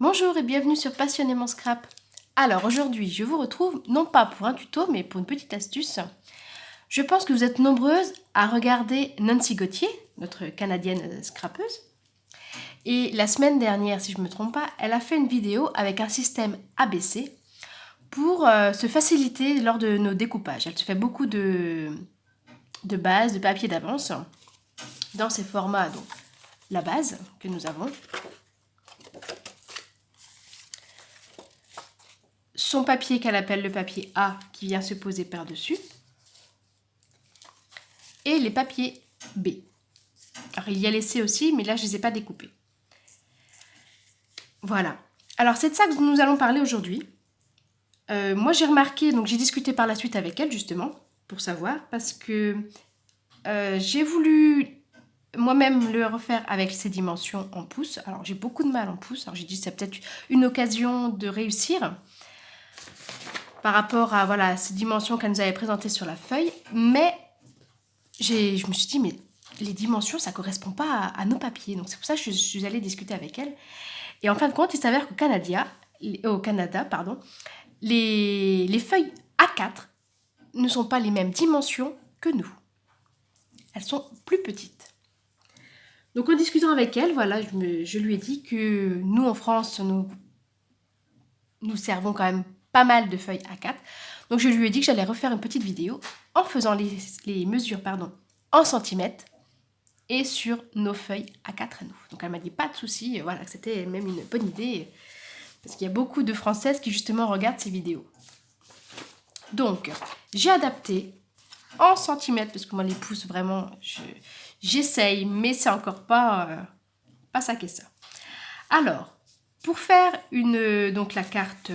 Bonjour et bienvenue sur Passionnément Scrap. Alors aujourd'hui, je vous retrouve non pas pour un tuto, mais pour une petite astuce. Je pense que vous êtes nombreuses à regarder Nancy Gauthier, notre Canadienne scrapeuse. Et la semaine dernière, si je ne me trompe pas, elle a fait une vidéo avec un système ABC pour se faciliter lors de nos découpages. Elle se fait beaucoup de bases, de papier d'avance, dans ces formats, donc la base que nous avons. Son papier qu'elle appelle le papier A qui vient se poser par-dessus. Et les papiers B. Alors il y a les C aussi, mais là je ne les ai pas découpés. Voilà. Alors c'est de ça que nous allons parler aujourd'hui. Moi j'ai remarqué, donc j'ai discuté par la suite avec elle justement, pour savoir, parce que j'ai voulu moi-même le refaire avec ses dimensions en pouces. Alors j'ai beaucoup de mal en pouces, alors j'ai dit c'est peut-être une occasion de réussir par rapport à voilà, ces dimensions qu'elle nous avait présentées sur la feuille, mais je me suis dit mais les dimensions ça ne correspond pas à nos papiers, donc c'est pour ça que je suis allée discuter avec elle. Et en fin de compte, il s'avère qu'au Canada, les feuilles A4 ne sont pas les mêmes dimensions que nous. Elles sont plus petites. Donc en discutant avec elle, voilà, je lui ai dit que nous en France, nous servons quand même pas mal de feuilles A4. Donc je lui ai dit que j'allais refaire une petite vidéo en faisant les mesures en centimètres et sur nos feuilles A4 à nous. Donc elle m'a dit pas de souci, voilà, que c'était même une bonne idée. Parce qu'il y a beaucoup de Françaises qui justement regardent ces vidéos. Donc, j'ai adapté en centimètres, parce que moi les pouces vraiment, j'essaye, mais c'est encore pas ça qu'est ça. Alors, pour faire donc la carte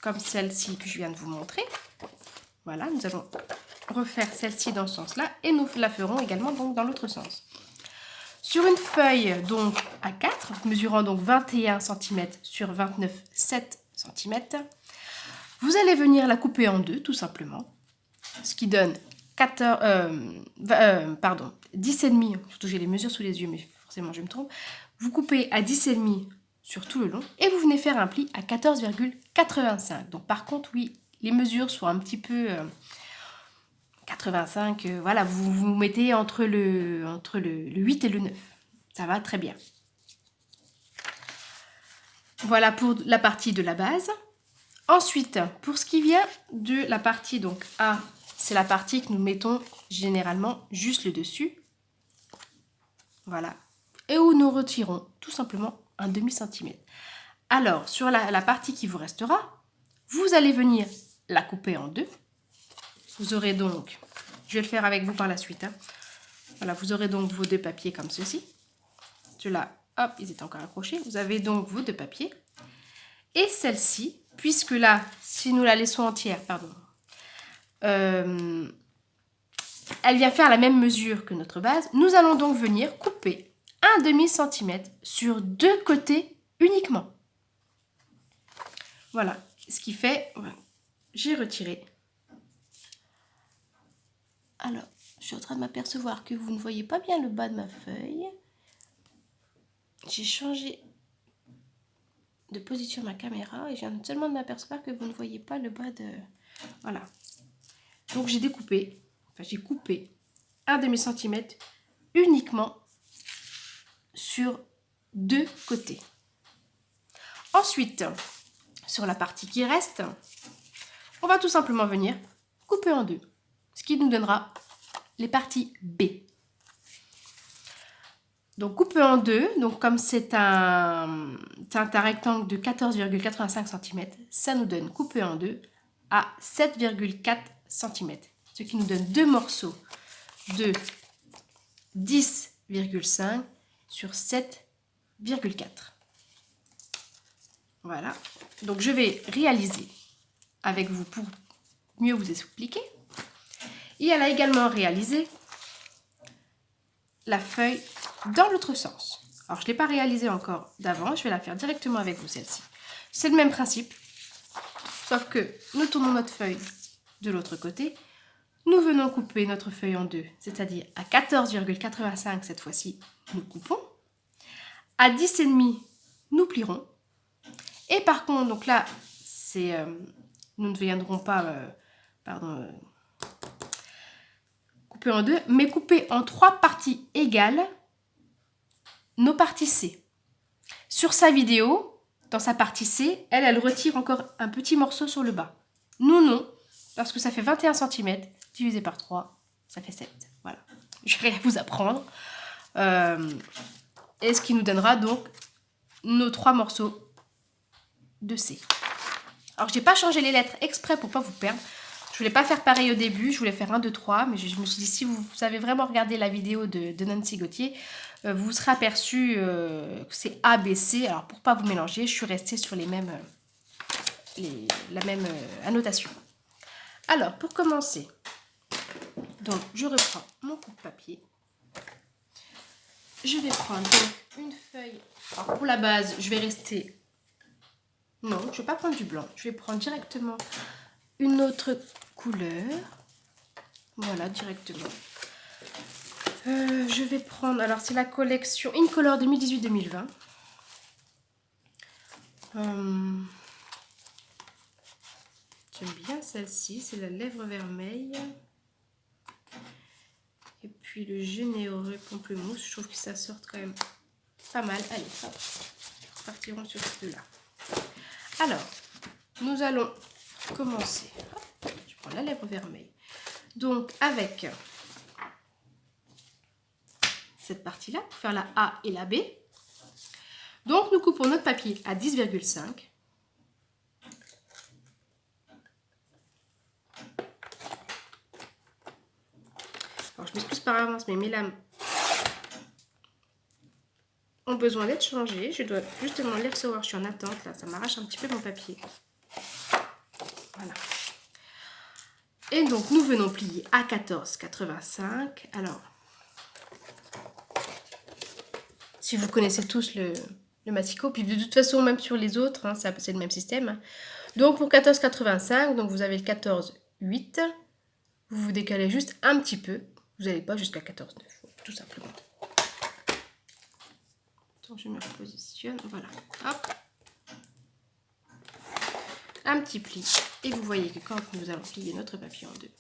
comme celle-ci que je viens de vous montrer, voilà, nous allons refaire celle-ci dans ce sens-là, et nous la ferons également donc dans l'autre sens. Sur une feuille donc A4, mesurant donc 21 cm sur 29,7 cm, vous allez venir la couper en deux, tout simplement, ce qui donne 10,5, surtout j'ai les mesures sous les yeux, mais forcément je me trompe. Vous coupez à 10,5 sur tout le long, et vous venez faire un pli à 14,85. Donc par contre, oui, les mesures sont un petit peu... 85, voilà, vous mettez entre le 8 et le 9. Ça va très bien. Voilà pour la partie de la base. Ensuite, pour ce qui vient de la partie donc A, c'est la partie que nous mettons généralement juste le dessus. Voilà. Et où nous retirons tout simplement un demi-centimètre. Alors, sur la partie qui vous restera, vous allez venir la couper en deux. Vous aurez donc, je vais le faire avec vous par la suite, hein. Voilà, vous aurez donc vos deux papiers comme ceci. Ceux-là, hop, ils étaient encore accrochés. Vous avez donc vos deux papiers. Et celle-ci, puisque là, si nous la laissons entière, elle vient faire la même mesure que notre base, nous allons donc venir couper un demi-centimètre sur deux côtés uniquement. Voilà, ce qui fait, j'ai retiré. Alors, je suis en train de m'apercevoir que vous ne voyez pas bien le bas de ma feuille. J'ai changé de position ma caméra et je viens seulement de m'apercevoir que vous ne voyez pas le bas de... Voilà. Donc j'ai découpé, j'ai coupé un demi-centimètre uniquement sur deux côtés. Ensuite, sur la partie qui reste, on va tout simplement venir couper en deux, ce qui nous donnera les parties B. Donc couper en deux, donc comme c'est un rectangle de 14,85 cm, ça nous donne coupé en deux à 7,4 cm, ce qui nous donne deux morceaux de 10,5 sur 7,4. Voilà, donc je vais réaliser avec vous pour mieux vous expliquer. Et elle a également réalisé la feuille dans l'autre sens. Alors je ne l'ai pas réalisée encore d'avant, je vais la faire directement avec vous celle-ci. C'est le même principe, sauf que nous tournons notre feuille de l'autre côté. Nous venons couper notre feuille en deux, c'est-à-dire à 14,85 cette fois-ci, nous coupons. À 10,5, nous plierons. Et par contre, donc là, c'est nous ne viendrons pas, couper en deux, mais couper en 3 parties égales nos parties C. Sur sa vidéo, dans sa partie C, elle retire encore un petit morceau sur le bas. Nous, non, parce que ça fait 21 cm, divisé par 3, ça fait 7. Voilà, je vais rien vous apprendre. Et ce qui nous donnera donc nos 3 morceaux de C. Alors, je n'ai pas changé les lettres exprès pour ne pas vous perdre. Je voulais pas faire pareil au début, je voulais faire 1, 2, 3, mais je me suis dit, si vous avez vraiment regardé la vidéo de Nancy Gauthier, vous vous serez aperçu que c'est A, B, C. Alors, pour pas vous mélanger, je suis restée sur la même annotation. Alors, pour commencer, donc, je reprends mon coupe-papier. Je vais prendre donc une feuille. Alors, pour la base, je vais rester... Non, je ne vais pas prendre du blanc. Je vais prendre directement une autre couleur. Voilà, directement. Je vais prendre... Alors, c'est la collection Incolor 2018-2020. J'aime bien celle-ci. C'est la lèvre vermeille. Et puis le généreux pamplemousse. Je trouve que ça sort quand même pas mal. Allez, hop. Partirons sur ce là. Alors, nous allons commencer. Hop, je prends la lèvre vermeille. Donc, avec cette partie-là, pour faire la A et la B. Donc, nous coupons notre papier à 10,5. Alors, je m'excuse par avance, mais mes lames ont besoin d'être changées. Je dois justement les recevoir. Je suis en attente, là. Ça m'arrache un petit peu mon papier. Voilà. Et donc, nous venons plier à 14,85. Alors, si vous connaissez tous le Massico, puis de toute façon, même sur les autres, hein, c'est le même système. Donc, pour 14,85, donc vous avez le 14,8. Vous vous décalez juste un petit peu. Vous n'allez pas jusqu'à 14,9, tout simplement. Donc, je me repositionne. Voilà. Hop. Un petit pli. Et vous voyez que quand nous allons plier notre papier en deux,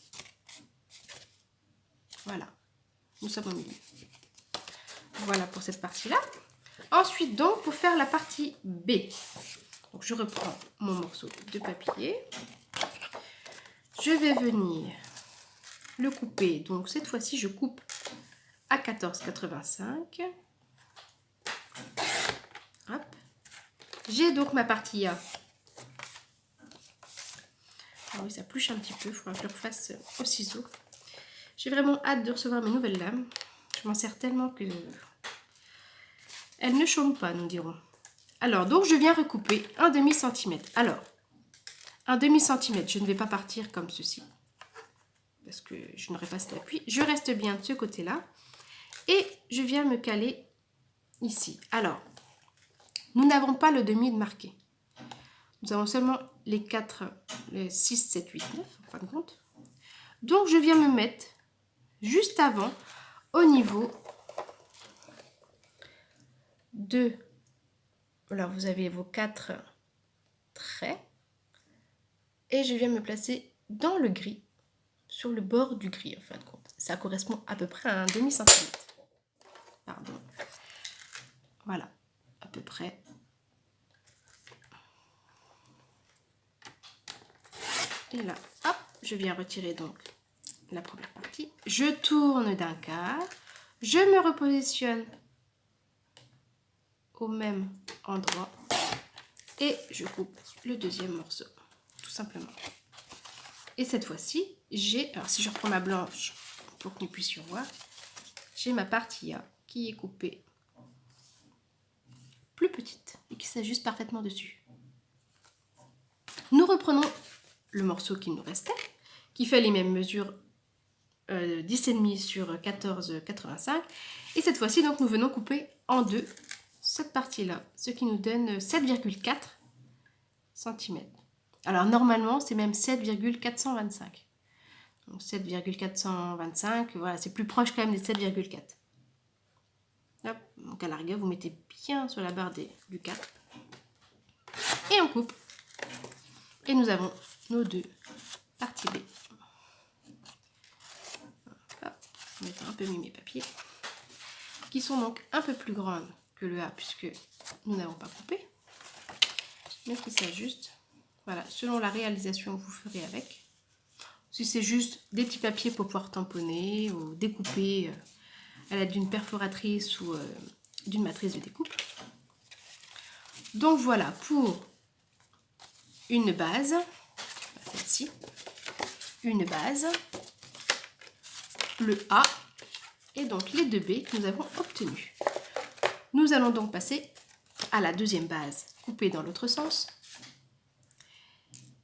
voilà, nous sommes au milieu. Voilà pour cette partie-là. Ensuite, donc, pour faire la partie B, donc je reprends mon morceau de papier. Je vais venir le couper. Donc, cette fois-ci, je coupe à 14,85. Hop. J'ai donc ma partie A. Ah oui, ça pluche un petit peu. Il faudra que je le refasse au ciseau. J'ai vraiment hâte de recevoir mes nouvelles lames. Je m'en sers tellement que... elles ne chôment pas, nous dirons. Alors, donc, je viens recouper un demi-centimètre. Alors, un demi-centimètre, je ne vais pas partir comme ceci. Parce que je n'aurai pas cet appui. Je reste bien de ce côté-là. Et je viens me caler ici. Alors, nous n'avons pas le demi de marqué. Nous avons seulement les 4, les 6, 7, 8, 9, en fin de compte. Donc, je viens me mettre juste avant, au niveau de... Alors, vous avez vos 4 traits. Et je viens me placer dans le gris, sur le bord du gris, en fin de compte. Ça correspond à peu près à un demi-centimètre. Pardon. Voilà, à peu près. Et là, hop, je viens retirer donc la première partie. Je tourne d'un quart. Je me repositionne au même endroit. Et je coupe le deuxième morceau, tout simplement. Et cette fois-ci, j'ai... Alors, si je reprends ma blanche pour que nous puissions voir, j'ai ma partie A qui est coupée plus petite et qui s'ajuste parfaitement dessus. Nous reprenons le morceau qui nous restait, qui fait les mêmes mesures 10,5 sur 14,85. Et cette fois-ci, donc, nous venons couper en deux cette partie-là, ce qui nous donne 7,4 cm. Alors, normalement, c'est même 7,425. Donc, 7,425, voilà, c'est plus proche quand même des 7,4. Donc, à la rigueur, vous mettez bien sur la barre du 4. Et on coupe. Et nous avons nos deux parties B. Hop, je vais mettre un peu mis mes papiers. Qui sont donc un peu plus grandes que le A puisque nous n'avons pas coupé. Mais qui s'ajustent. Voilà, selon la réalisation que vous ferez avec. Si c'est juste des petits papiers pour pouvoir tamponner ou découper à l'aide d'une perforatrice ou d'une matrice de découpe. Donc voilà pour une base, celle-ci, une base, le A et donc les deux B que nous avons obtenus. Nous allons donc passer à la deuxième base, coupée dans l'autre sens,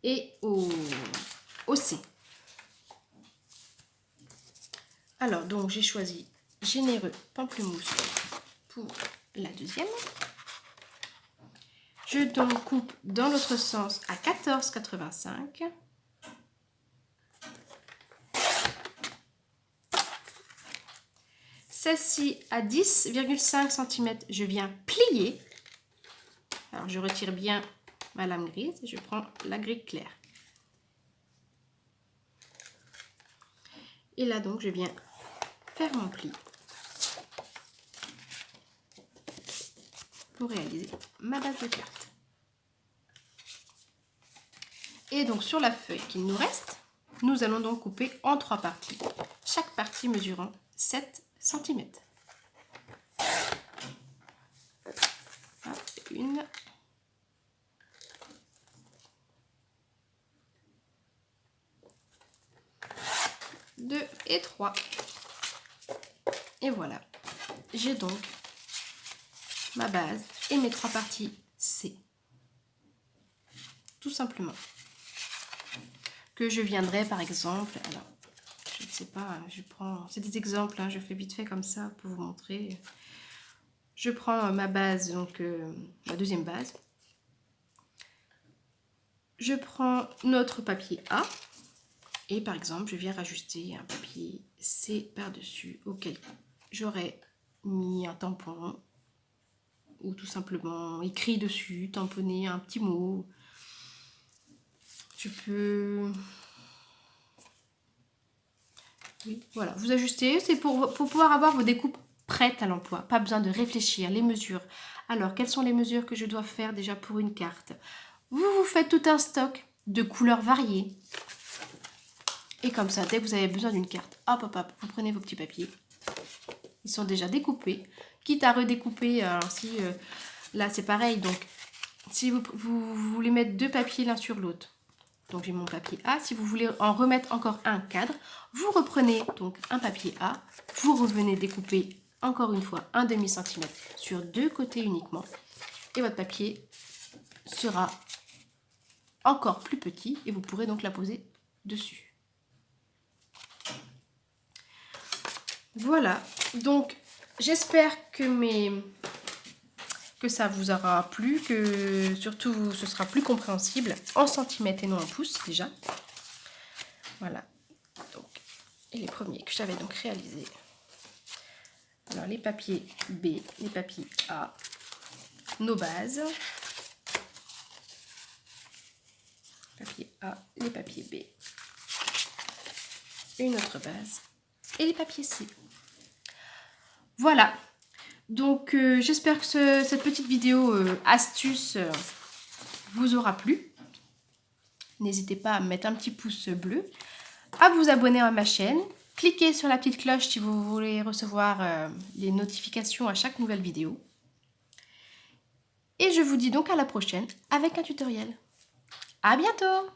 et au C. Alors donc j'ai choisi Généreux Pamplemousse pour la deuxième. Je donc coupe dans l'autre sens à 14,85. Celle-ci à 10,5 cm, je viens plier. Alors je retire bien ma lame grise et je prends la grille claire. Et là donc je viens faire mon pli pour réaliser ma base de carte. Et donc sur la feuille qu'il nous reste, nous allons donc couper en 3 parties, chaque partie mesurant 7 cm. Une, deux et 3. Et voilà, j'ai donc ma base et mes 3 parties C. Tout simplement. Que je viendrai par exemple, alors je ne sais pas, je prends, c'est des exemples, hein, je fais vite fait comme ça pour vous montrer. Je prends ma base, donc ma deuxième base. Je prends notre papier A et par exemple je viens rajouter un papier C par-dessus auquel j'aurais mis un tampon ou tout simplement écrit dessus, tamponner un petit mot. Tu peux... Oui, voilà, vous ajustez, c'est pour pouvoir avoir vos découpes prêtes à l'emploi. Pas besoin de réfléchir, les mesures. Alors, quelles sont les mesures que je dois faire déjà pour une carte? Vous faites tout un stock de couleurs variées. Et comme ça, dès que vous avez besoin d'une carte, hop, hop, hop, vous prenez vos petits papiers. Ils sont déjà découpés. Quitte à redécouper, alors si... là, c'est pareil, donc si vous voulez mettre 2 papiers l'un sur l'autre, donc j'ai mon papier A. Si vous voulez en remettre encore un cadre, vous reprenez donc un papier A, vous revenez découper encore une fois un demi-centimètre sur 2 côtés uniquement et votre papier sera encore plus petit et vous pourrez donc la poser dessus. Voilà, donc j'espère que ça vous aura plu, que surtout ce sera plus compréhensible en centimètres et non en pouces déjà. Voilà, donc, et les premiers que j'avais donc réalisés. Alors les papiers B, les papiers A, nos bases. Papier A, les papiers B, une autre base et les papiers C. Voilà. Donc j'espère que cette petite vidéo astuce vous aura plu. N'hésitez pas à mettre un petit pouce bleu, à vous abonner à ma chaîne, cliquez sur la petite cloche si vous voulez recevoir les notifications à chaque nouvelle vidéo. Et je vous dis donc à la prochaine avec un tutoriel. À bientôt!